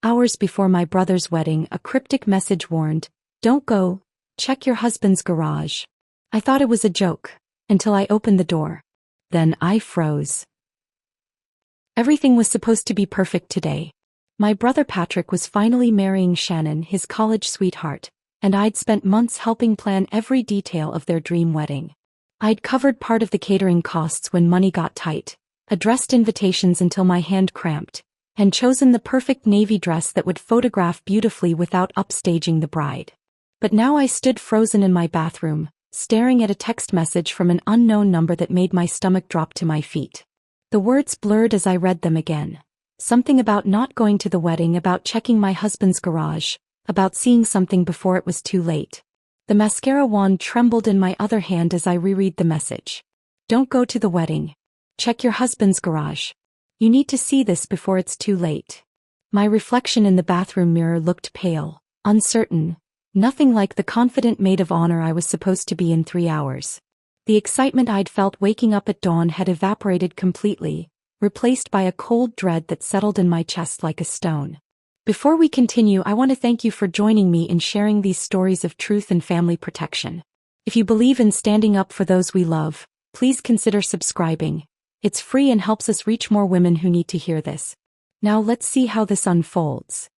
Hours before my brother's wedding, a cryptic message warned, "Don't go, check your husband's garage." I thought it was a joke, until I opened the door. Then I froze. Everything was supposed to be perfect today. My brother Patrick was finally marrying Shannon, his college sweetheart, and I'd spent months helping plan every detail of their dream wedding. I'd covered part of the catering costs when money got tight, addressed invitations until my hand cramped, and chosen the perfect navy dress that would photograph beautifully without upstaging the bride. But now I stood frozen in my bathroom, staring at a text message from an unknown number that made my stomach drop to my feet. The words blurred as I read them again. Something about not going to the wedding, about checking my husband's garage, about seeing something before it was too late. The mascara wand trembled in my other hand as I reread the message. Don't go to the wedding. Check your husband's garage. You need to see this before it's too late. My reflection in the bathroom mirror looked pale, uncertain, nothing like the confident maid of honor I was supposed to be in 3 hours. The excitement I'd felt waking up at dawn had evaporated completely, replaced by a cold dread that settled in my chest like a stone. Before we continue, I want to thank you for joining me in sharing these stories of truth and family protection. If you believe in standing up for those we love, please consider subscribing. It's free and helps us reach more women who need to hear this. Now let's see how this unfolds.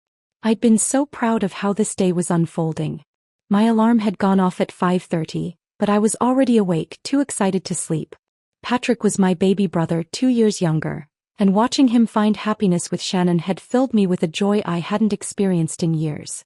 I'd been so proud of how this day was unfolding. My alarm had gone off at 5:30, but I was already awake, too excited to sleep. Patrick was my baby brother, 2 years younger, and watching him find happiness with Shannon had filled me with a joy I hadn't experienced in years.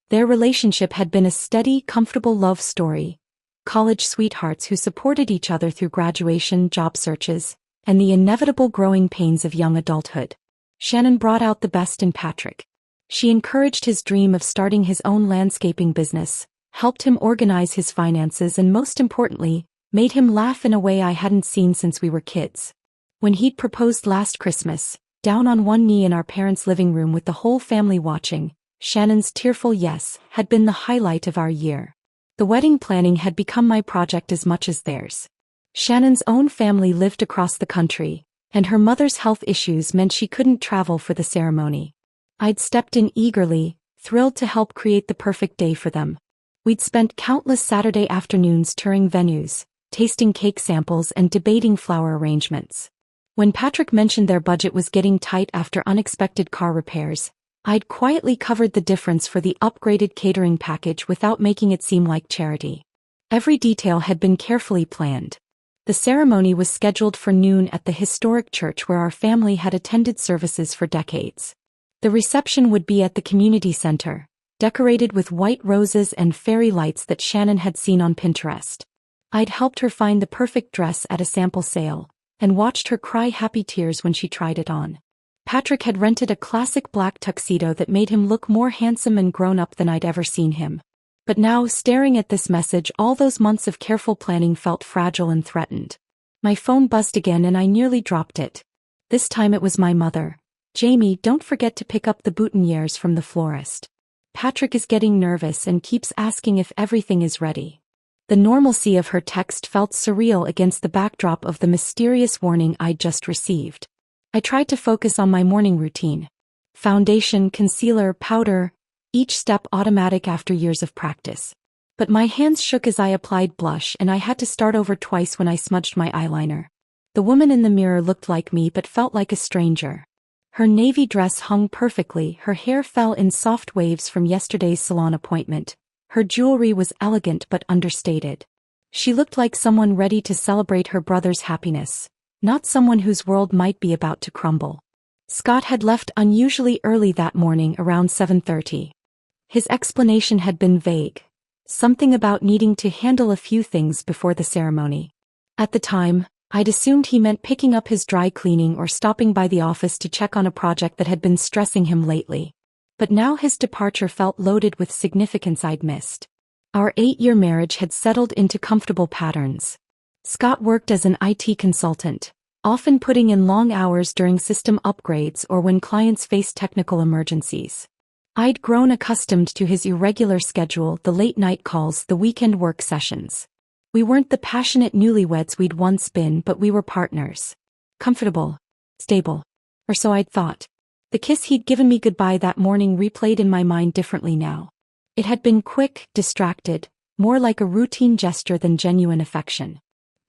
Their relationship had been a steady, comfortable love story, college sweethearts who supported each other through graduation, job searches, and the inevitable growing pains of young adulthood. Shannon brought out the best in Patrick. She encouraged his dream of starting his own landscaping business, helped him organize his finances, and most importantly, made him laugh in a way I hadn't seen since we were kids. When he'd proposed last Christmas, down on one knee in our parents' living room with the whole family watching, Shannon's tearful yes had been the highlight of our year. The wedding planning had become my project as much as theirs. Shannon's own family lived across the country, and her mother's health issues meant she couldn't travel for the ceremony. I'd stepped in eagerly, thrilled to help create the perfect day for them. We'd spent countless Saturday afternoons touring venues, tasting cake samples and debating flower arrangements. When Patrick mentioned their budget was getting tight after unexpected car repairs, I'd quietly covered the difference for the upgraded catering package without making it seem like charity. Every detail had been carefully planned. The ceremony was scheduled for noon at the historic church where our family had attended services for decades. The reception would be at the community center, decorated with white roses and fairy lights that Shannon had seen on Pinterest. I'd helped her find the perfect dress at a sample sale, and watched her cry happy tears when she tried it on. Patrick had rented a classic black tuxedo that made him look more handsome and grown-up than I'd ever seen him. But now, staring at this message, all those months of careful planning felt fragile and threatened. My phone buzzed again and I nearly dropped it. This time it was my mother. "Jamie, don't forget to pick up the boutonnieres from the florist. Patrick is getting nervous and keeps asking if everything is ready." The normalcy of her text felt surreal against the backdrop of the mysterious warning I'd just received. I tried to focus on my morning routine. Foundation, concealer, powder, each step automatic after years of practice. But my hands shook as I applied blush and I had to start over twice when I smudged my eyeliner. The woman in the mirror looked like me but felt like a stranger. Her navy dress hung perfectly, her hair fell in soft waves from yesterday's salon appointment. Her jewelry was elegant but understated. She looked like someone ready to celebrate her brother's happiness, not someone whose world might be about to crumble. Scott had left unusually early that morning, around 7:30. His explanation had been vague, something about needing to handle a few things before the ceremony. At the time, I'd assumed he meant picking up his dry cleaning or stopping by the office to check on a project that had been stressing him lately. But now his departure felt loaded with significance I'd missed. Our 8-year marriage had settled into comfortable patterns. Scott worked as an IT consultant, often putting in long hours during system upgrades or when clients faced technical emergencies. I'd grown accustomed to his irregular schedule, the late-night calls, the weekend work sessions. We weren't the passionate newlyweds we'd once been, but we were partners. Comfortable. Stable. Or so I'd thought. The kiss he'd given me goodbye that morning replayed in my mind differently now. It had been quick, distracted, more like a routine gesture than genuine affection.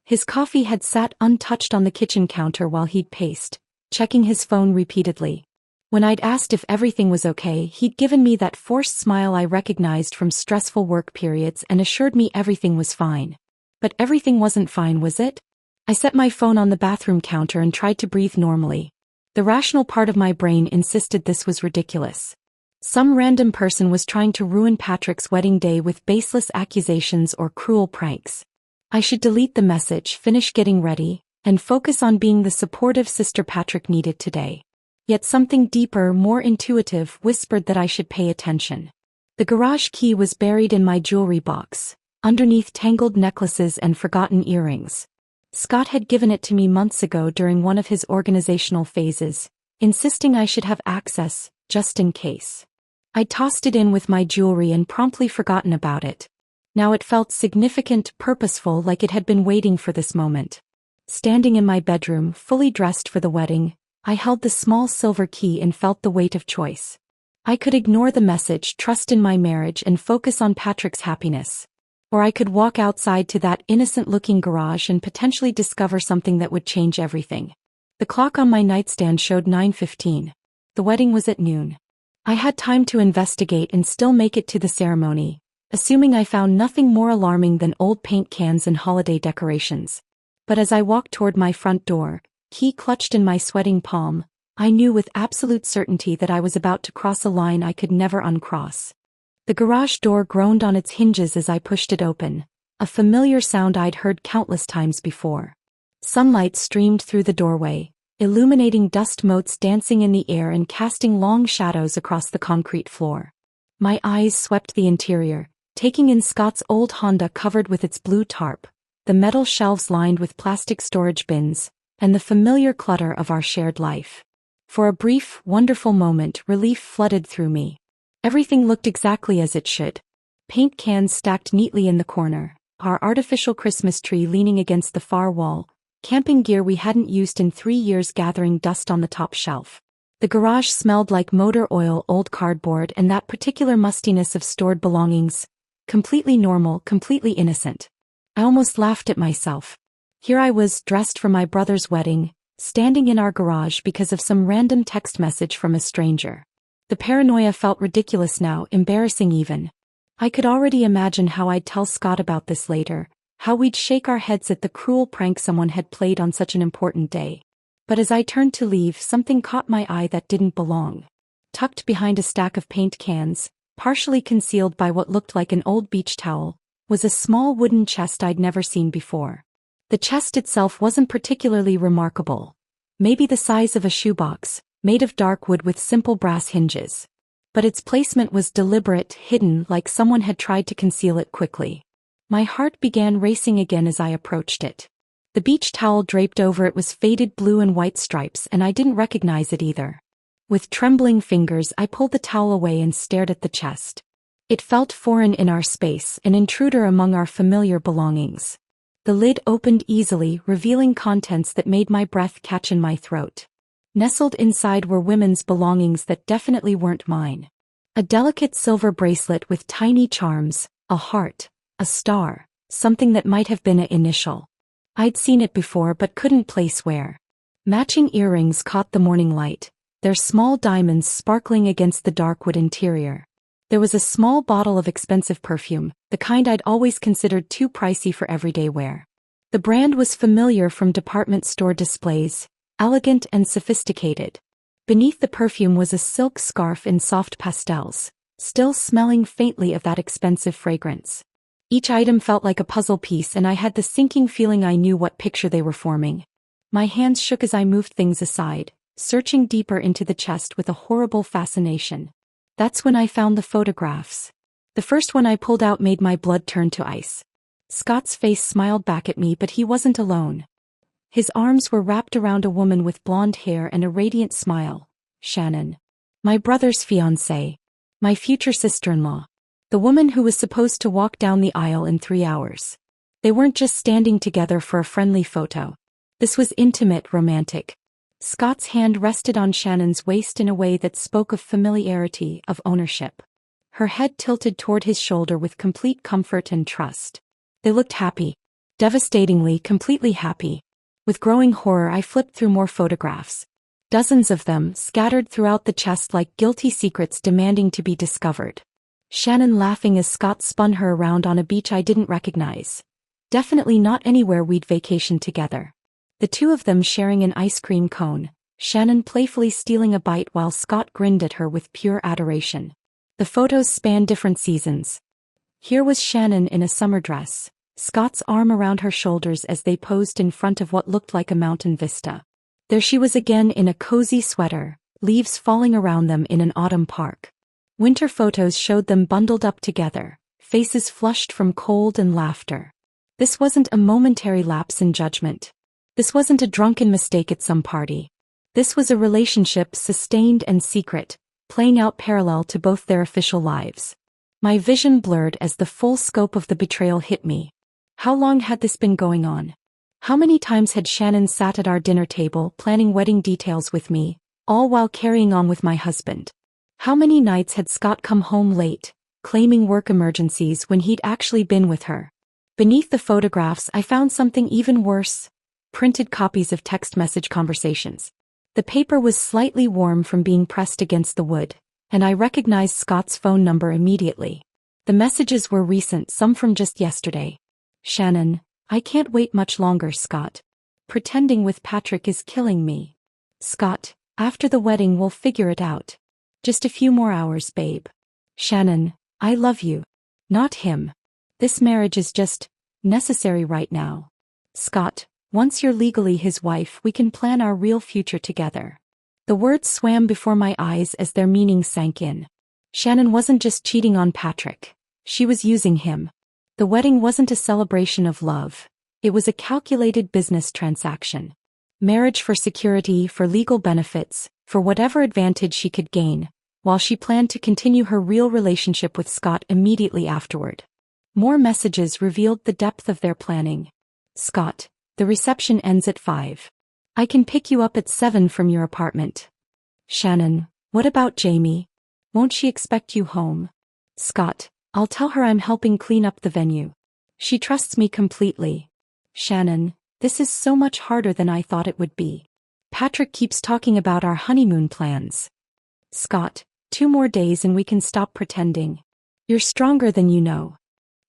His coffee had sat untouched on the kitchen counter while he'd paced, checking his phone repeatedly. When I'd asked if everything was okay, he'd given me that forced smile I recognized from stressful work periods and assured me everything was fine. But everything wasn't fine, was it? I set my phone on the bathroom counter and tried to breathe normally. The rational part of my brain insisted this was ridiculous. Some random person was trying to ruin Patrick's wedding day with baseless accusations or cruel pranks. I should delete the message, finish getting ready, and focus on being the supportive sister Patrick needed today. Yet something deeper, more intuitive, whispered that I should pay attention. The garage key was buried in my jewelry box, underneath tangled necklaces and forgotten earrings. Scott had given it to me months ago during one of his organizational phases, insisting I should have access, just in case. I'd tossed it in with my jewelry and promptly forgotten about it. Now it felt significant, purposeful, like it had been waiting for this moment. Standing in my bedroom, fully dressed for the wedding, I held the small silver key and felt the weight of choice. I could ignore the message, trust in my marriage, and focus on Patrick's happiness. Or I could walk outside to that innocent-looking garage and potentially discover something that would change everything. The clock on my nightstand showed 9:15. The wedding was at noon. I had time to investigate and still make it to the ceremony, assuming I found nothing more alarming than old paint cans and holiday decorations. But as I walked toward my front door, key clutched in my sweating palm, I knew with absolute certainty that I was about to cross a line I could never uncross. The garage door groaned on its hinges as I pushed it open, a familiar sound I'd heard countless times before. Sunlight streamed through the doorway, illuminating dust motes dancing in the air and casting long shadows across the concrete floor. My eyes swept the interior, taking in Scott's old Honda covered with its blue tarp, the metal shelves lined with plastic storage bins, and the familiar clutter of our shared life. For a brief, wonderful moment, relief flooded through me. Everything looked exactly as it should. Paint cans stacked neatly in the corner, our artificial Christmas tree leaning against the far wall, camping gear we hadn't used in 3 years gathering dust on the top shelf. The garage smelled like motor oil, old cardboard, and that particular mustiness of stored belongings. Completely normal, completely innocent. I almost laughed at myself. Here I was, dressed for my brother's wedding, standing in our garage because of some random text message from a stranger. The paranoia felt ridiculous now, embarrassing even. I could already imagine how I'd tell Scott about this later, how we'd shake our heads at the cruel prank someone had played on such an important day. But as I turned to leave, something caught my eye that didn't belong. Tucked behind a stack of paint cans, partially concealed by what looked like an old beach towel, was a small wooden chest I'd never seen before. The chest itself wasn't particularly remarkable. Maybe the size of a shoebox, made of dark wood with simple brass hinges. But its placement was deliberate, hidden, like someone had tried to conceal it quickly. My heart began racing again as I approached it. The beach towel draped over it was faded blue and white stripes, and I didn't recognize it either. With trembling fingers, I pulled the towel away and stared at the chest. It felt foreign in our space, an intruder among our familiar belongings. The lid opened easily, revealing contents that made my breath catch in my throat. Nestled inside were women's belongings that definitely weren't mine. A delicate silver bracelet with tiny charms, a heart, a star, something that might have been an initial. I'd seen it before but couldn't place where. Matching earrings caught the morning light, their small diamonds sparkling against the dark wood interior. There was a small bottle of expensive perfume, the kind I'd always considered too pricey for everyday wear. The brand was familiar from department store displays, elegant and sophisticated. Beneath the perfume was a silk scarf in soft pastels, still smelling faintly of that expensive fragrance. Each item felt like a puzzle piece, and I had the sinking feeling I knew what picture they were forming. My hands shook as I moved things aside, searching deeper into the chest with a horrible fascination. That's when I found the photographs. The first one I pulled out made my blood turn to ice. Scott's face smiled back at me, but he wasn't alone. His arms were wrapped around a woman with blonde hair and a radiant smile, Shannon. My brother's fiancée. My future sister-in-law. The woman who was supposed to walk down the aisle in 3 hours. They weren't just standing together for a friendly photo. This was intimate, romantic. Scott's hand rested on Shannon's waist in a way that spoke of familiarity, of ownership. Her head tilted toward his shoulder with complete comfort and trust. They looked happy. Devastatingly, completely happy. With growing horror, I flipped through more photographs. Dozens of them, scattered throughout the chest like guilty secrets demanding to be discovered. Shannon laughing as Scott spun her around on a beach I didn't recognize. Definitely not anywhere we'd vacationed together. The two of them sharing an ice cream cone, Shannon playfully stealing a bite while Scott grinned at her with pure adoration. The photos span different seasons. Here was Shannon in a summer dress, Scott's arm around her shoulders as they posed in front of what looked like a mountain vista. There she was again in a cozy sweater, leaves falling around them in an autumn park. Winter photos showed them bundled up together, faces flushed from cold and laughter. This wasn't a momentary lapse in judgment. This wasn't a drunken mistake at some party. This was a relationship sustained and secret, playing out parallel to both their official lives. My vision blurred as the full scope of the betrayal hit me. How long had this been going on? How many times had Shannon sat at our dinner table planning wedding details with me, all while carrying on with my husband? How many nights had Scott come home late, claiming work emergencies when he'd actually been with her? Beneath the photographs I found something even worse. Printed copies of text message conversations. The paper was slightly warm from being pressed against the wood, and I recognized Scott's phone number immediately. The messages were recent, some from just yesterday. Shannon, I can't wait much longer, Scott. Pretending with Patrick is killing me. Scott, after the wedding we'll figure it out. Just a few more hours, babe. Shannon, I love you. Not him. This marriage is just necessary right now. Scott, once you're legally his wife, we can plan our real future together. The words swam before my eyes as their meaning sank in. Shannon wasn't just cheating on Patrick. She was using him. The wedding wasn't a celebration of love. It was a calculated business transaction. Marriage for security, for legal benefits, for whatever advantage she could gain, while she planned to continue her real relationship with Scott immediately afterward. More messages revealed the depth of their planning. Scott, the reception ends at 5. I can pick you up at 7 from your apartment. Shannon, what about Jamie? Won't she expect you home? Scott, I'll tell her I'm helping clean up the venue. She trusts me completely. Shannon, this is so much harder than I thought it would be. Patrick keeps talking about our honeymoon plans. Scott, 2 more days and we can stop pretending. You're stronger than you know.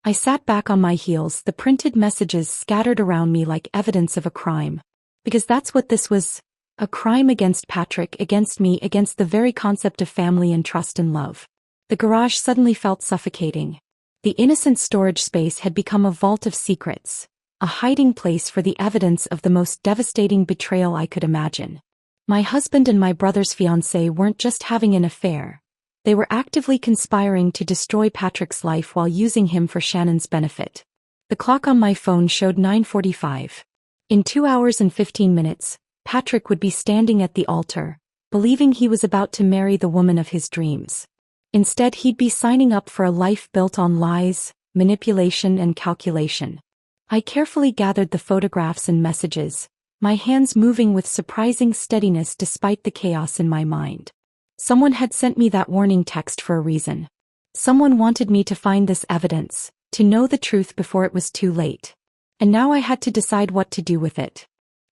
I sat back on my heels, the printed messages scattered around me like evidence of a crime. Because that's what this was. A crime against Patrick, against me, against the very concept of family and trust and love. The garage suddenly felt suffocating. The innocent storage space had become a vault of secrets, a hiding place for the evidence of the most devastating betrayal I could imagine. My husband and my brother's fiancé weren't just having an affair. They were actively conspiring to destroy Patrick's life while using him for Shannon's benefit. The clock on my phone showed 9:45. In 2 hours and 15 minutes, Patrick would be standing at the altar, believing he was about to marry the woman of his dreams. Instead, he'd be signing up for a life built on lies, manipulation, and calculation. I carefully gathered the photographs and messages, my hands moving with surprising steadiness despite the chaos in my mind. Someone had sent me that warning text for a reason. Someone wanted me to find this evidence, to know the truth before it was too late. And now I had to decide what to do with it.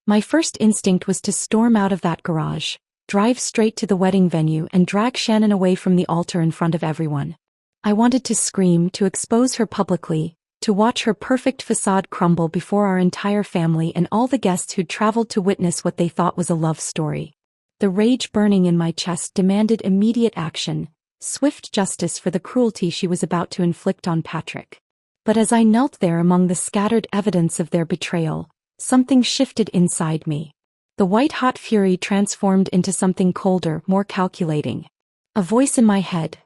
My first instinct was to storm out of that garage, drive straight to the wedding venue and drag Shannon away from the altar in front of everyone. I wanted to scream, to expose her publicly, to watch her perfect facade crumble before our entire family and all the guests who'd traveled to witness what they thought was a love story. The rage burning in my chest demanded immediate action, swift justice for the cruelty she was about to inflict on Patrick. But as I knelt there among the scattered evidence of their betrayal, something shifted inside me. The white-hot fury transformed into something colder, more calculating. A voice in my head,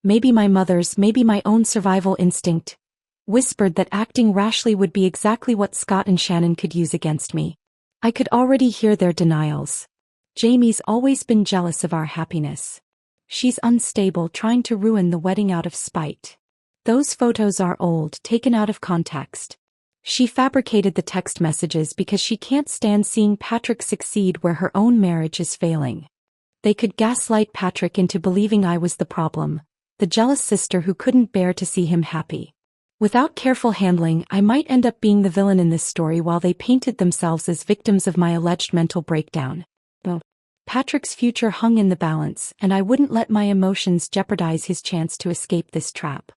maybe my mother's, maybe my own survival instinct, whispered that acting rashly would be exactly what Scott and Shannon could use against me. I could already hear their denials. Jamie's always been jealous of our happiness. She's unstable, trying to ruin the wedding out of spite. Those photos are old, taken out of context. She fabricated the text messages because she can't stand seeing Patrick succeed where her own marriage is failing. They could gaslight Patrick into believing I was the problem, the jealous sister who couldn't bear to see him happy. Without careful handling, I might end up being the villain in this story while they painted themselves as victims of my alleged mental breakdown. Patrick's future hung in the balance, and I wouldn't let my emotions jeopardize his chance to escape this trap.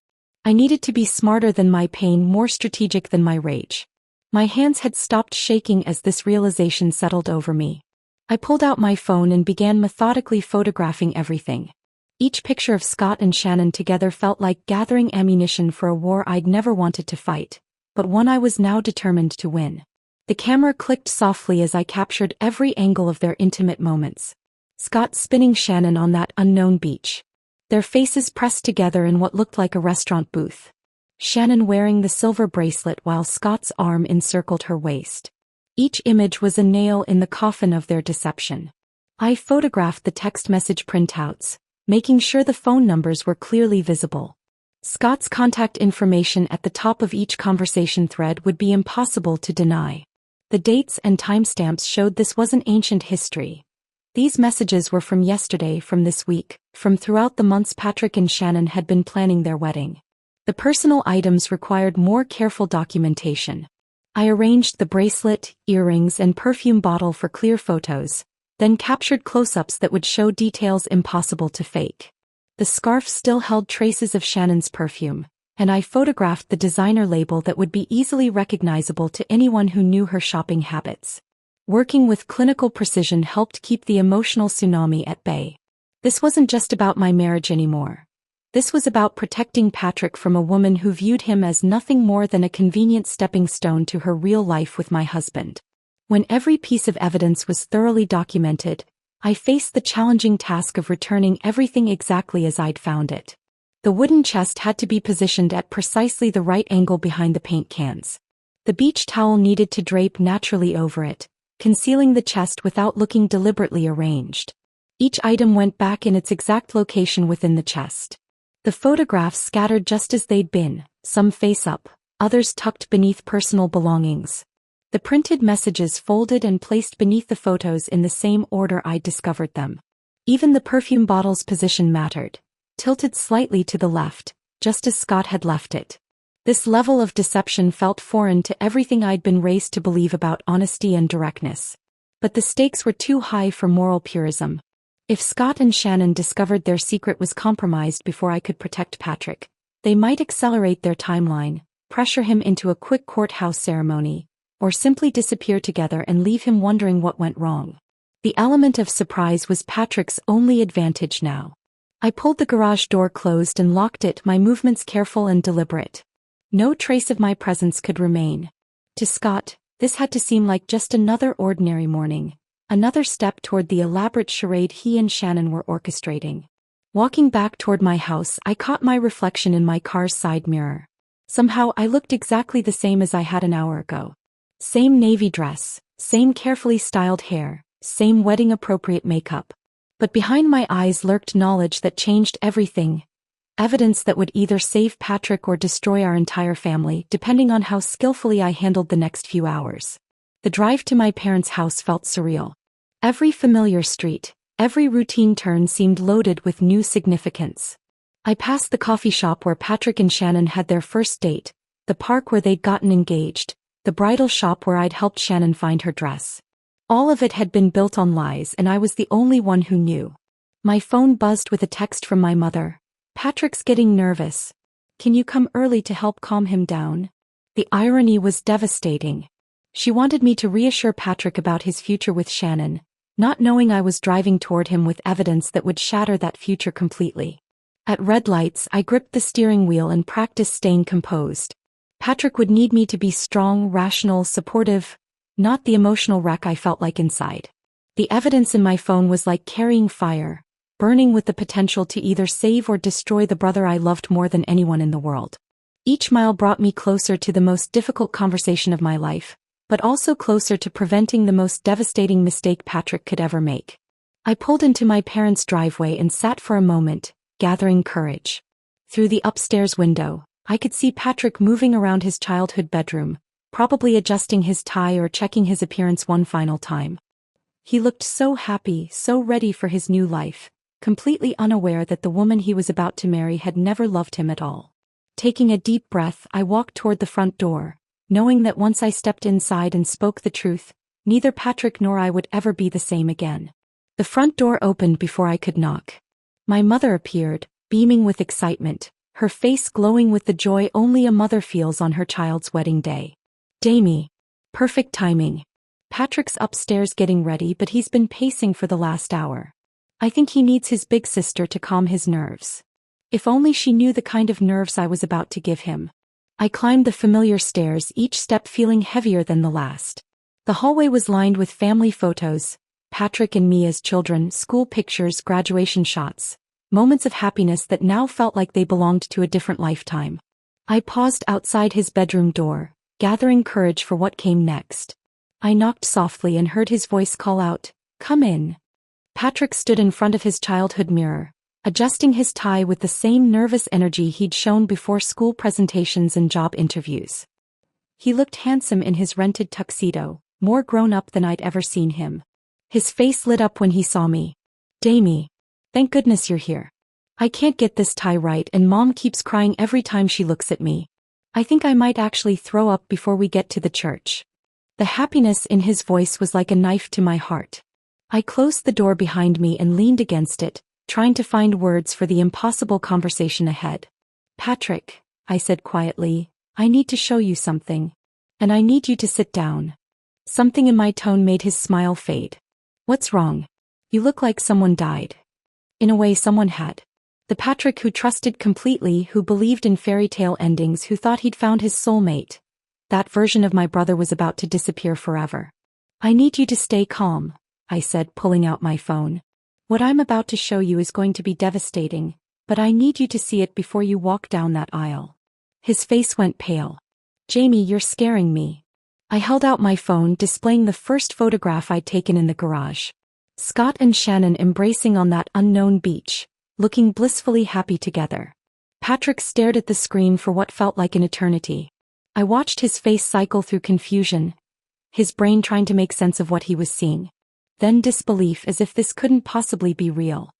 I needed to be smarter than my pain, more strategic than my rage. My hands had stopped shaking as this realization settled over me. I pulled out my phone and began methodically photographing everything. Each picture of Scott and Shannon together felt like gathering ammunition for a war I'd never wanted to fight, but one I was now determined to win. The camera clicked softly as I captured every angle of their intimate moments. Scott spinning Shannon on that unknown beach. Their faces pressed together in what looked like a restaurant booth. Shannon wearing the silver bracelet while Scott's arm encircled her waist. Each image was a nail in the coffin of their deception. I photographed the text message printouts, making sure the phone numbers were clearly visible. Scott's contact information at the top of each conversation thread would be impossible to deny. The dates and timestamps showed this wasn't ancient history. These messages were from yesterday, from this week, from throughout the months Patrick and Shannon had been planning their wedding. The personal items required more careful documentation. I arranged the bracelet, earrings, and perfume bottle for clear photos, then captured close-ups that would show details impossible to fake. The scarf still held traces of Shannon's perfume, and I photographed the designer label that would be easily recognizable to anyone who knew her shopping habits. Working with clinical precision helped keep the emotional tsunami at bay. This wasn't just about my marriage anymore. This was about protecting Patrick from a woman who viewed him as nothing more than a convenient stepping stone to her real life with my husband. When every piece of evidence was thoroughly documented, I faced the challenging task of returning everything exactly as I'd found it. The wooden chest had to be positioned at precisely the right angle behind the paint cans. The beach towel needed to drape naturally over it, concealing the chest without looking deliberately arranged. Each item went back in its exact location within the chest. The photographs scattered just as they'd been, some face up, others tucked beneath personal belongings. The printed messages folded and placed beneath the photos in the same order I'd discovered them. Even the perfume bottle's position mattered, tilted slightly to the left, just as Scott had left it. This level of deception felt foreign to everything I'd been raised to believe about honesty and directness. But the stakes were too high for moral purism. If Scott and Shannon discovered their secret was compromised before I could protect Patrick, they might accelerate their timeline, pressure him into a quick courthouse ceremony, or simply disappear together and leave him wondering what went wrong. The element of surprise was Patrick's only advantage now. I pulled the garage door closed and locked it, my movements careful and deliberate. No trace of my presence could remain. To Scott, this had to seem like just another ordinary morning, another step toward the elaborate charade he and Shannon were orchestrating. Walking back toward my house, I caught my reflection in my car's side mirror. Somehow I looked exactly the same as I had an hour ago. Same navy dress, same carefully styled hair, same wedding-appropriate makeup. But behind my eyes lurked knowledge that changed everything. Evidence that would either save Patrick or destroy our entire family, depending on how skillfully I handled the next few hours. The drive to my parents' house felt surreal. Every familiar street, every routine turn seemed loaded with new significance. I passed the coffee shop where Patrick and Shannon had their first date, the park where they'd gotten engaged, the bridal shop where I'd helped Shannon find her dress. All of it had been built on lies, and I was the only one who knew. My phone buzzed with a text from my mother. "Patrick's getting nervous. Can you come early to help calm him down?" The irony was devastating. She wanted me to reassure Patrick about his future with Shannon, not knowing I was driving toward him with evidence that would shatter that future completely. At red lights, I gripped the steering wheel and practiced staying composed. Patrick would need me to be strong, rational, supportive, not the emotional wreck I felt like inside. The evidence in my phone was like carrying fire, burning with the potential to either save or destroy the brother I loved more than anyone in the world. Each mile brought me closer to the most difficult conversation of my life, but also closer to preventing the most devastating mistake Patrick could ever make. I pulled into my parents' driveway and sat for a moment, gathering courage. Through the upstairs window, I could see Patrick moving around his childhood bedroom, probably adjusting his tie or checking his appearance one final time. He looked so happy, so ready for his new life, completely unaware that the woman he was about to marry had never loved him at all. Taking a deep breath, I walked toward the front door, knowing that once I stepped inside and spoke the truth, neither Patrick nor I would ever be the same again. The front door opened before I could knock. My mother appeared, beaming with excitement, her face glowing with the joy only a mother feels on her child's wedding day. Jamie. Perfect timing. Patrick's upstairs getting ready, but he's been pacing for the last hour. I think he needs his big sister to calm his nerves. If only she knew the kind of nerves I was about to give him. I climbed the familiar stairs, each step feeling heavier than the last. The hallway was lined with family photos, Patrick and me as children, school pictures, graduation shots, moments of happiness that now felt like they belonged to a different lifetime. I paused outside his bedroom door, gathering courage for what came next. I knocked softly and heard his voice call out, "Come in." Patrick stood in front of his childhood mirror, adjusting his tie with the same nervous energy he'd shown before school presentations and job interviews. He looked handsome in his rented tuxedo, more grown up than I'd ever seen him. His face lit up when he saw me. "Jamie, thank goodness you're here. I can't get this tie right and Mom keeps crying every time she looks at me. I think I might actually throw up before we get to the church." The happiness in his voice was like a knife to my heart. I closed the door behind me and leaned against it, trying to find words for the impossible conversation ahead. "Patrick," I said quietly, "I need to show you something. And I need you to sit down." Something in my tone made his smile fade. "What's wrong? You look like someone died." In a way, someone had. The Patrick who trusted completely, who believed in fairy tale endings, who thought he'd found his soulmate. That version of my brother was about to disappear forever. "I need you to stay calm," I said, pulling out my phone. "What I'm about to show you is going to be devastating, but I need you to see it before you walk down that aisle." His face went pale. "Jamie, you're scaring me." I held out my phone, displaying the first photograph I'd taken in the garage. Scott and Shannon embracing on that unknown beach, looking blissfully happy together. Patrick stared at the screen for what felt like an eternity. I watched his face cycle through confusion, his brain trying to make sense of what he was seeing. Then disbelief, as if this couldn't possibly be real.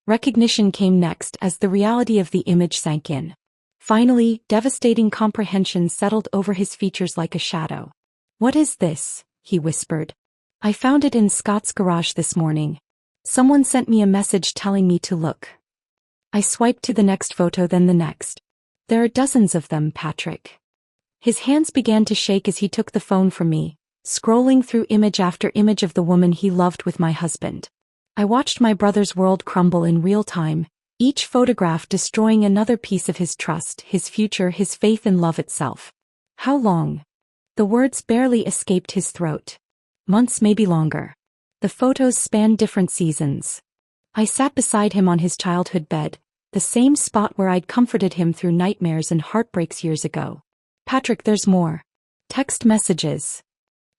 Recognition came next as the reality of the image sank in. Finally, devastating comprehension settled over his features like a shadow. "What is this?" he whispered. "I found it in Scott's garage this morning. Someone sent me a message telling me to look." I swiped to the next photo, then the next. "There are dozens of them, Patrick." His hands began to shake as he took the phone from me, scrolling through image after image of the woman he loved with my husband. I watched my brother's world crumble in real time, each photograph destroying another piece of his trust, his future, his faith in love itself. "How long?" The words barely escaped his throat. "Months, maybe longer." The photos spanned different seasons. I sat beside him on his childhood bed, the same spot where I'd comforted him through nightmares and heartbreaks years ago. "Patrick, there's more." Text messages.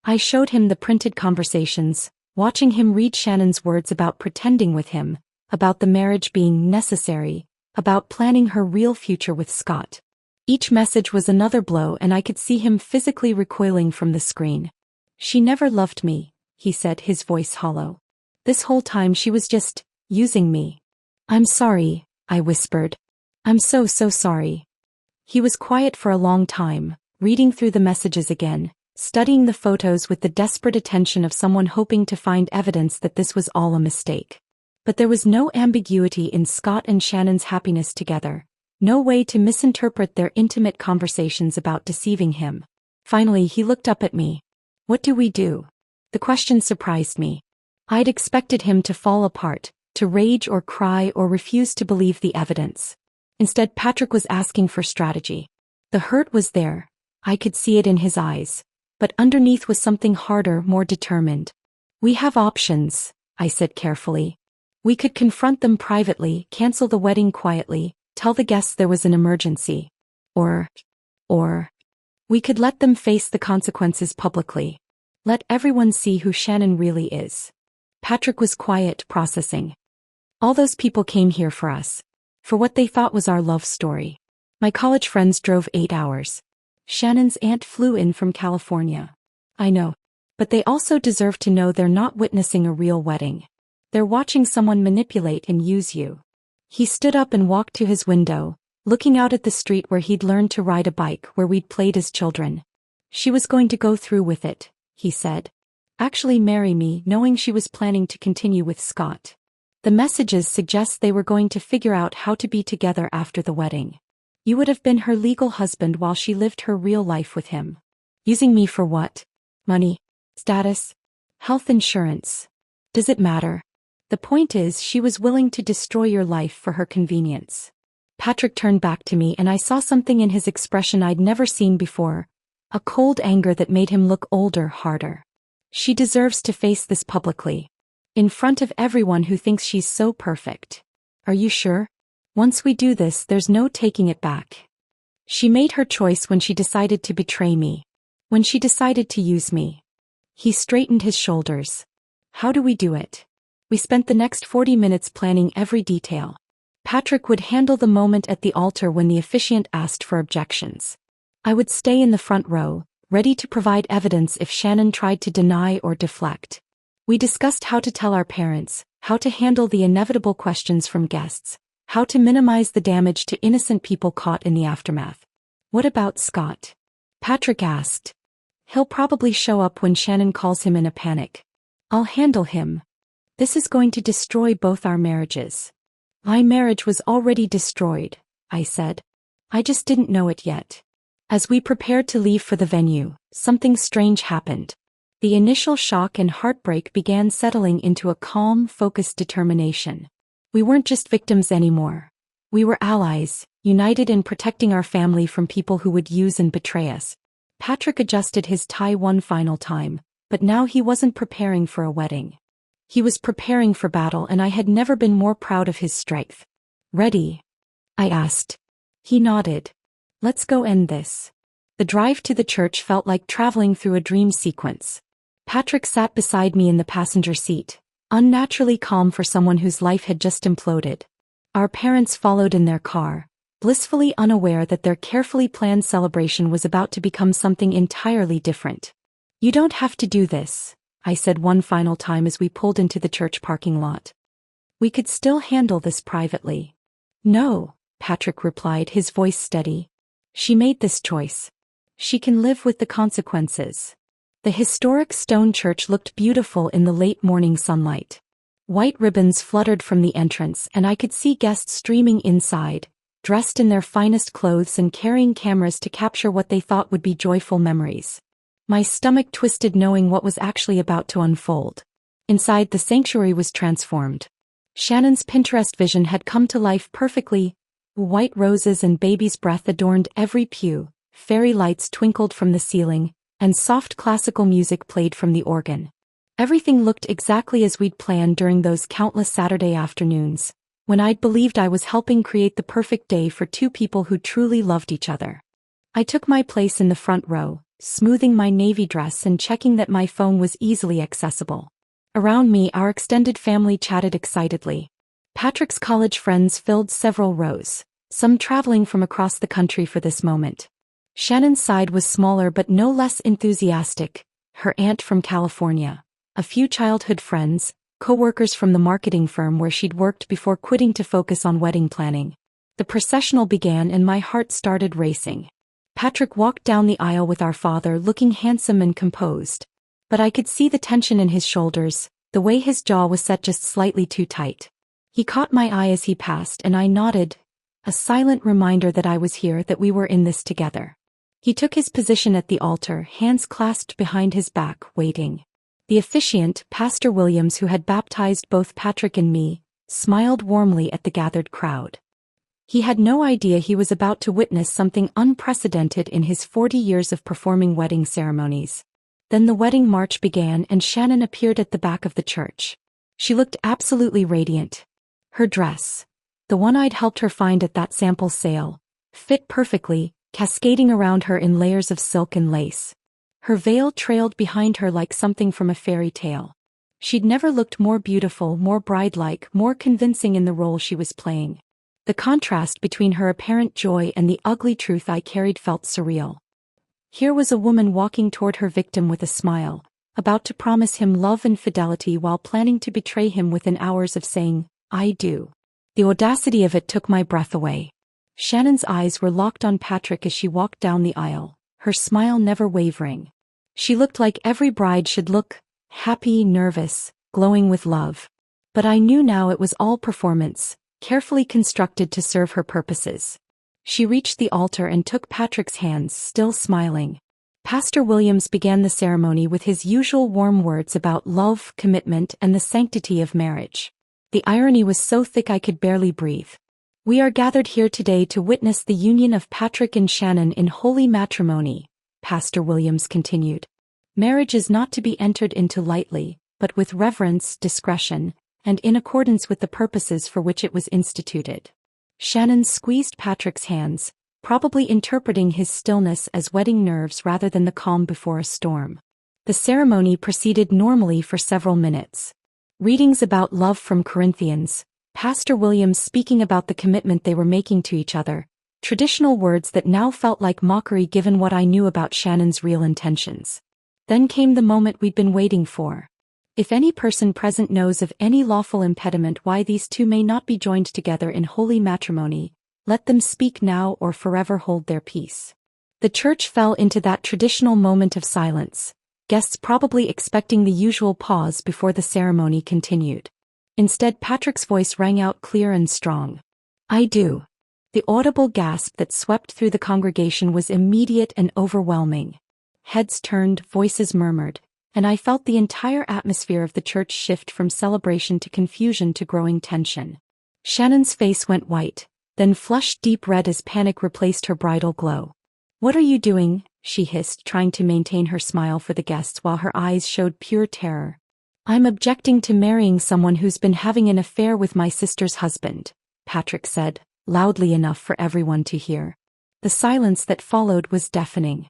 I showed him the printed conversations, watching him read Shannon's words about pretending with him, about the marriage being necessary, about planning her real future with Scott. Each message was another blow, and I could see him physically recoiling from the screen. "She never loved me," he said, his voice hollow. "This whole time she was just using me." "I'm sorry," I whispered. "I'm so sorry." He was quiet for a long time, reading through the messages again, studying the photos with the desperate attention of someone hoping to find evidence that this was all a mistake. But there was no ambiguity in Scott and Shannon's happiness together, no way to misinterpret their intimate conversations about deceiving him. Finally, he looked up at me. "What do we do?" The question surprised me. I'd expected him to fall apart, to rage or cry or refuse to believe the evidence. Instead, Patrick was asking for strategy. The hurt was there. I could see it in his eyes. But underneath was something harder, more determined. "We have options," I said carefully. "We could confront them privately, cancel the wedding quietly, tell the guests there was an emergency. Or we could let them face the consequences publicly. Let everyone see who Shannon really is." Patrick was quiet, processing. "All those people came here for us. For what they thought was our love story. My college friends drove 8 hours. Shannon's aunt flew in from California. I know. But they also deserve to know they're not witnessing a real wedding. They're watching someone manipulate and use you. He stood up and walked to his window, looking out at the street where he'd learned to ride a bike, where we'd played as children. She was going to go through with it, he said. Actually marry me, knowing she was planning to continue with Scott. The messages suggest they were going to figure out how to be together after the wedding. You would have been her legal husband while she lived her real life with him. Using me for what? Money? Status? Health insurance? Does it matter? The point is, she was willing to destroy your life for her convenience. Patrick turned back to me and I saw something in his expression I'd never seen before, a cold anger that made him look older, harder. She deserves to face this publicly. In front of everyone who thinks she's so perfect. Are you sure? Once we do this, there's no taking it back. She made her choice when she decided to betray me. When she decided to use me. He straightened his shoulders. How do we do it? We spent the next 40 minutes planning every detail. Patrick would handle the moment at the altar when the officiant asked for objections. I would stay in the front row, ready to provide evidence if Shannon tried to deny or deflect. We discussed how to tell our parents, how to handle the inevitable questions from guests, how to minimize the damage to innocent people caught in the aftermath. What about Scott? Patrick asked. He'll probably show up when Shannon calls him in a panic. I'll handle him. This is going to destroy both our marriages. My marriage was already destroyed, I said. I just didn't know it yet. As we prepared to leave for the venue, something strange happened. The initial shock and heartbreak began settling into a calm, focused determination. We weren't just victims anymore. We were allies, united in protecting our family from people who would use and betray us. Patrick adjusted his tie one final time, but now he wasn't preparing for a wedding. He was preparing for battle, and I had never been more proud of his strength. Ready? I asked. He nodded. Let's go end this. The drive to the church felt like traveling through a dream sequence. Patrick sat beside me in the passenger seat, unnaturally calm for someone whose life had just imploded. Our parents followed in their car, blissfully unaware that their carefully planned celebration was about to become something entirely different. You don't have to do this, I said one final time as we pulled into the church parking lot. We could still handle this privately. No, Patrick replied, his voice steady. She made this choice. She can live with the consequences. The historic stone church looked beautiful in the late morning sunlight. White ribbons fluttered from the entrance, and I could see guests streaming inside, dressed in their finest clothes and carrying cameras to capture what they thought would be joyful memories. My stomach twisted knowing what was actually about to unfold. Inside, the sanctuary was transformed. Shannon's Pinterest vision had come to life perfectly. White roses and baby's breath adorned every pew, fairy lights twinkled from the ceiling, and soft classical music played from the organ. Everything looked exactly as we'd planned during those countless Saturday afternoons, when I'd believed I was helping create the perfect day for two people who truly loved each other. I took my place in the front row, smoothing my navy dress and checking that my phone was easily accessible. Around me, our extended family chatted excitedly. Patrick's college friends filled several rows, some traveling from across the country for this moment. Shannon's side was smaller but no less enthusiastic, her aunt from California, a few childhood friends, co-workers from the marketing firm where she'd worked before quitting to focus on wedding planning. The processional began and my heart started racing. Patrick walked down the aisle with our father, looking handsome and composed. But I could see the tension in his shoulders, the way his jaw was set just slightly too tight. He caught my eye as he passed and I nodded, a silent reminder that I was here, that we were in this together. He took his position at the altar, hands clasped behind his back, waiting. The officiant, Pastor Williams, who had baptized both Patrick and me, smiled warmly at the gathered crowd. He had no idea he was about to witness something unprecedented in his 40 years of performing wedding ceremonies. Then the wedding march began and Shannon appeared at the back of the church. She looked absolutely radiant. Her dress, the one I'd helped her find at that sample sale, fit perfectly, cascading around her in layers of silk and lace. Her veil trailed behind her like something from a fairy tale. She'd never looked more beautiful, more bride-like, more convincing in the role she was playing. The contrast between her apparent joy and the ugly truth I carried felt surreal. Here was a woman walking toward her victim with a smile, about to promise him love and fidelity while planning to betray him within hours of saying, "I do." The audacity of it took my breath away. Shannon's eyes were locked on Patrick as she walked down the aisle, her smile never wavering. She looked like every bride should look, happy, nervous, glowing with love. But I knew now it was all performance, carefully constructed to serve her purposes. She reached the altar and took Patrick's hands, still smiling. Pastor Williams began the ceremony with his usual warm words about love, commitment, and the sanctity of marriage. The irony was so thick I could barely breathe. "We are gathered here today to witness the union of Patrick and Shannon in holy matrimony," Pastor Williams continued. "Marriage is not to be entered into lightly, but with reverence, discretion, and in accordance with the purposes for which it was instituted." Shannon squeezed Patrick's hands, probably interpreting his stillness as wedding nerves rather than the calm before a storm. The ceremony proceeded normally for several minutes. Readings about love from Corinthians, Pastor Williams speaking about the commitment they were making to each other, traditional words that now felt like mockery given what I knew about Shannon's real intentions. Then came the moment we'd been waiting for. If any person present knows of any lawful impediment why these two may not be joined together in holy matrimony, let them speak now or forever hold their peace. The church fell into that traditional moment of silence, guests probably expecting the usual pause before the ceremony continued. Instead, Patrick's voice rang out clear and strong. "I do." The audible gasp that swept through the congregation was immediate and overwhelming. Heads turned, voices murmured, and I felt the entire atmosphere of the church shift from celebration to confusion to growing tension. Shannon's face went white, then flushed deep red as panic replaced her bridal glow. "What are you doing?" she hissed, trying to maintain her smile for the guests while her eyes showed pure terror. "I'm objecting to marrying someone who's been having an affair with my sister's husband," Patrick said, loudly enough for everyone to hear. The silence that followed was deafening.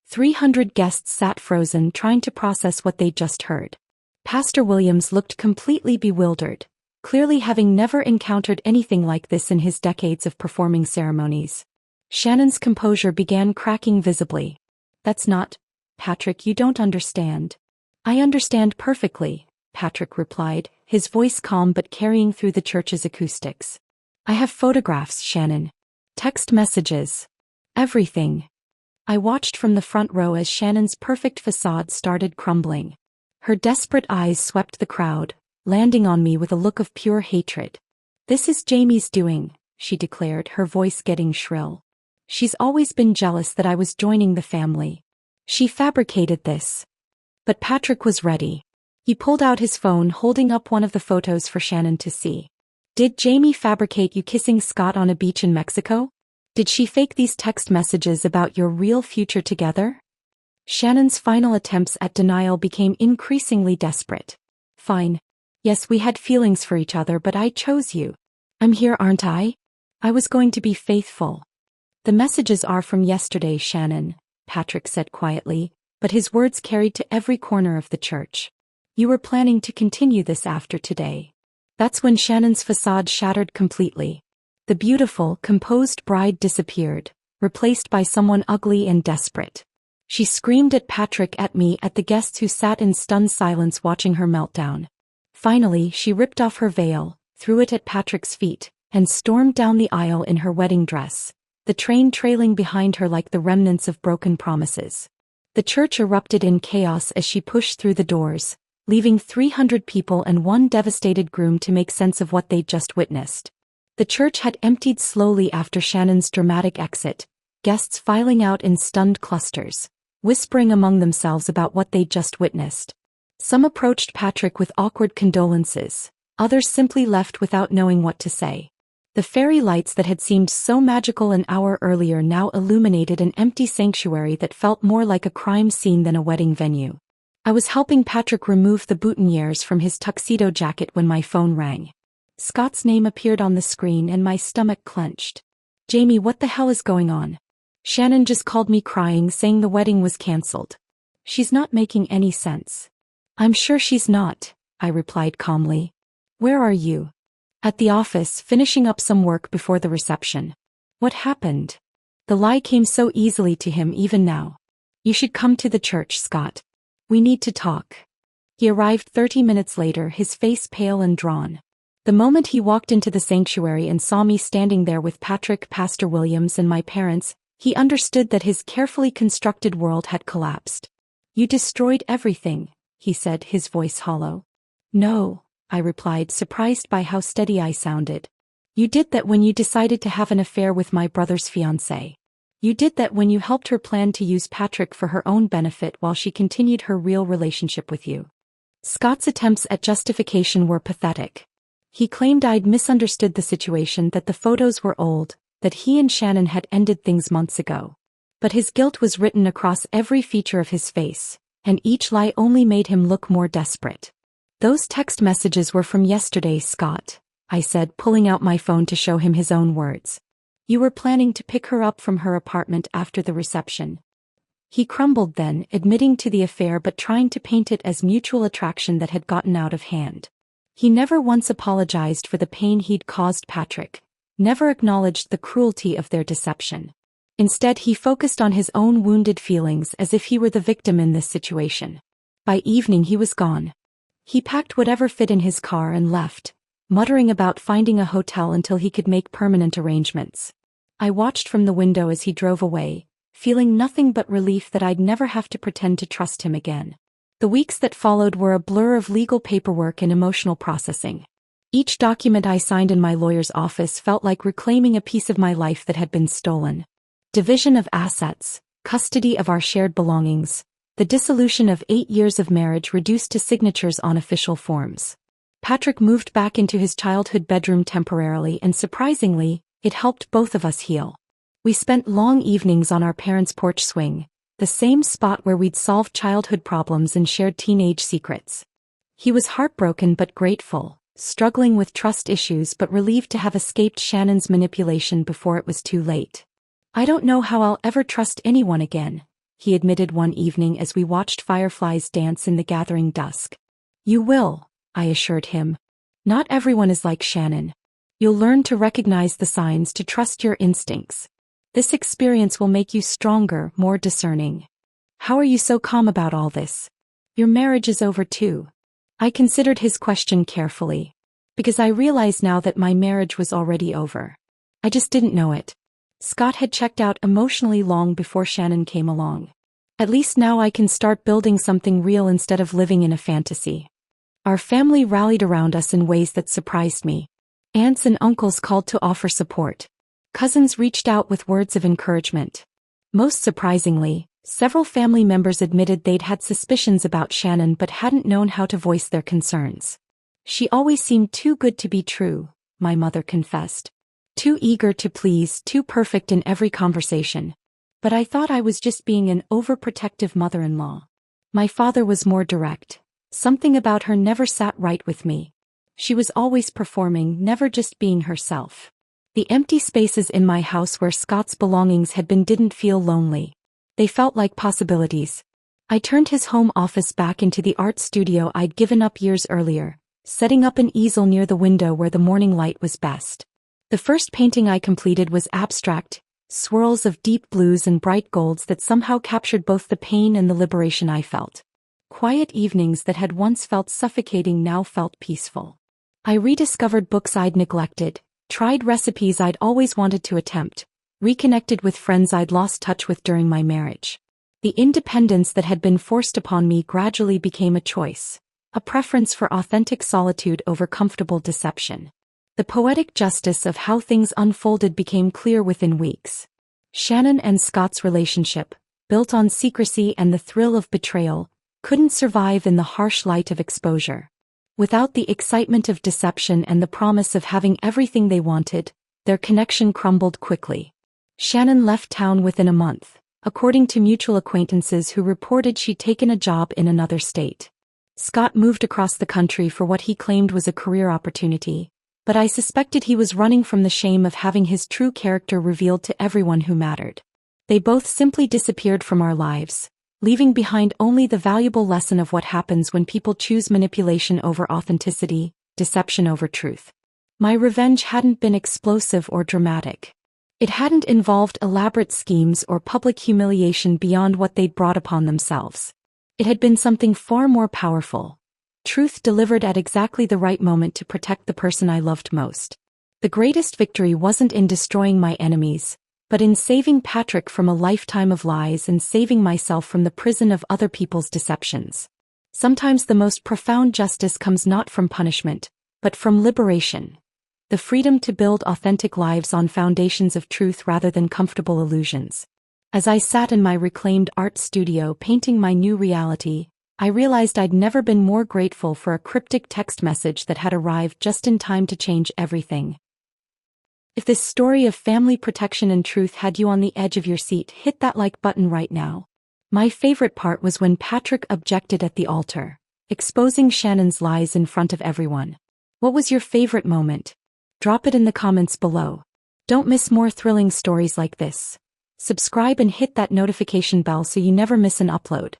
300 guests sat frozen, trying to process what they'd just heard. Pastor Williams looked completely bewildered, clearly having never encountered anything like this in his decades of performing ceremonies. Shannon's composure began cracking visibly. "That's not... Patrick, you don't understand." "I understand perfectly," Patrick replied, his voice calm but carrying through the church's acoustics. "I have photographs, Shannon. Text messages. Everything." I watched from the front row as Shannon's perfect facade started crumbling. Her desperate eyes swept the crowd, landing on me with a look of pure hatred. "This is Jamie's doing," she declared, her voice getting shrill. "She's always been jealous that I was joining the family. She fabricated this." But Patrick was ready. He pulled out his phone, holding up one of the photos for Shannon to see. "Did Jamie fabricate you kissing Scott on a beach in Mexico? Did she fake these text messages about your real future together?" Shannon's final attempts at denial became increasingly desperate. "Fine. Yes, we had feelings for each other, but I chose you. I'm here, aren't I? I was going to be faithful." "The messages are from yesterday, Shannon," Patrick said quietly, but his words carried to every corner of the church. "You were planning to continue this after today." That's when Shannon's facade shattered completely. The beautiful, composed bride disappeared, replaced by someone ugly and desperate. She screamed at Patrick, at me, at the guests who sat in stunned silence watching her meltdown. Finally, she ripped off her veil, threw it at Patrick's feet, and stormed down the aisle in her wedding dress, the train trailing behind her like the remnants of broken promises. The church erupted in chaos as she pushed through the doors, leaving 300 people and one devastated groom to make sense of what they'd just witnessed. The church had emptied slowly after Shannon's dramatic exit, guests filing out in stunned clusters, whispering among themselves about what they'd just witnessed. Some approached Patrick with awkward condolences, others simply left without knowing what to say. The fairy lights that had seemed so magical an hour earlier now illuminated an empty sanctuary that felt more like a crime scene than a wedding venue. I was helping Patrick remove the boutonnieres from his tuxedo jacket when my phone rang. Scott's name appeared on the screen and my stomach clenched. "Jamie, what the hell is going on?" "Shannon just called me crying, saying the wedding was cancelled." "She's not making any sense." "I'm sure she's not," I replied calmly. "Where are you?" "At the office, finishing up some work before the reception." "What happened?" The lie came so easily to him even now. You should come to the church, Scott. We need to talk. He arrived 30 minutes later, his face pale and drawn. The moment he walked into the sanctuary and saw me standing there with Patrick, Pastor Williams, and my parents, he understood that his carefully constructed world had collapsed. You destroyed everything, he said, his voice hollow. No, I replied, surprised by how steady I sounded. You did that when you decided to have an affair with my brother's fiancé. You did that when you helped her plan to use Patrick for her own benefit while she continued her real relationship with you. Scott's attempts at justification were pathetic. He claimed I'd misunderstood the situation, that the photos were old, that he and Shannon had ended things months ago. But his guilt was written across every feature of his face, and each lie only made him look more desperate. Those text messages were from yesterday, Scott, I said, pulling out my phone to show him his own words. You were planning to pick her up from her apartment after the reception. He crumbled then, admitting to the affair but trying to paint it as mutual attraction that had gotten out of hand. He never once apologized for the pain he'd caused Patrick, never acknowledged the cruelty of their deception. Instead, he focused on his own wounded feelings as if he were the victim in this situation. By evening he was gone. He packed whatever fit in his car and left, muttering about finding a hotel until he could make permanent arrangements. I watched from the window as he drove away, feeling nothing but relief that I'd never have to pretend to trust him again. The weeks that followed were a blur of legal paperwork and emotional processing. Each document I signed in my lawyer's office felt like reclaiming a piece of my life that had been stolen. Division of assets, custody of our shared belongings, the dissolution of 8 years of marriage reduced to signatures on official forms. Patrick moved back into his childhood bedroom temporarily, and surprisingly, it helped both of us heal. We spent long evenings on our parents' porch swing, the same spot where we'd solved childhood problems and shared teenage secrets. He was heartbroken but grateful, struggling with trust issues but relieved to have escaped Shannon's manipulation before it was too late. I don't know how I'll ever trust anyone again, he admitted one evening as we watched fireflies dance in the gathering dusk. You will, I assured him. Not everyone is like Shannon. You'll learn to recognize the signs, to trust your instincts. This experience will make you stronger, more discerning. How are you so calm about all this? Your marriage is over too. I considered his question carefully. Because I realize now that my marriage was already over. I just didn't know it. Scott had checked out emotionally long before Shannon came along. At least now I can start building something real instead of living in a fantasy. Our family rallied around us in ways that surprised me. Aunts and uncles called to offer support. Cousins reached out with words of encouragement. Most surprisingly, several family members admitted they'd had suspicions about Shannon but hadn't known how to voice their concerns. She always seemed too good to be true, my mother confessed. Too eager to please, too perfect in every conversation. But I thought I was just being an overprotective mother-in-law. My father was more direct. Something about her never sat right with me. She was always performing, never just being herself. The empty spaces in my house where Scott's belongings had been didn't feel lonely. They felt like possibilities. I turned his home office back into the art studio I'd given up years earlier, setting up an easel near the window where the morning light was best. The first painting I completed was abstract, swirls of deep blues and bright golds that somehow captured both the pain and the liberation I felt. Quiet evenings that had once felt suffocating now felt peaceful. I rediscovered books I'd neglected, tried recipes I'd always wanted to attempt, reconnected with friends I'd lost touch with during my marriage. The independence that had been forced upon me gradually became a choice, a preference for authentic solitude over comfortable deception. The poetic justice of how things unfolded became clear within weeks. Shannon and Scott's relationship, built on secrecy and the thrill of betrayal, couldn't survive in the harsh light of exposure. Without the excitement of deception and the promise of having everything they wanted, their connection crumbled quickly. Shannon left town within a month, according to mutual acquaintances who reported she'd taken a job in another state. Scott moved across the country for what he claimed was a career opportunity, but I suspected he was running from the shame of having his true character revealed to everyone who mattered. They both simply disappeared from our lives, leaving behind only the valuable lesson of what happens when people choose manipulation over authenticity, deception over truth. My revenge hadn't been explosive or dramatic. It hadn't involved elaborate schemes or public humiliation beyond what they'd brought upon themselves. It had been something far more powerful. Truth delivered at exactly the right moment to protect the person I loved most. The greatest victory wasn't in destroying my enemies, but in saving Patrick from a lifetime of lies and saving myself from the prison of other people's deceptions. Sometimes the most profound justice comes not from punishment, but from liberation. The freedom to build authentic lives on foundations of truth rather than comfortable illusions. As I sat in my reclaimed art studio painting my new reality, I realized I'd never been more grateful for a cryptic text message that had arrived just in time to change everything. If this story of family protection and truth had you on the edge of your seat, hit that like button right now. My favorite part was when Patrick objected at the altar, exposing Shannon's lies in front of everyone. What was your favorite moment? Drop it in the comments below. Don't miss more thrilling stories like this. Subscribe and hit that notification bell so you never miss an upload.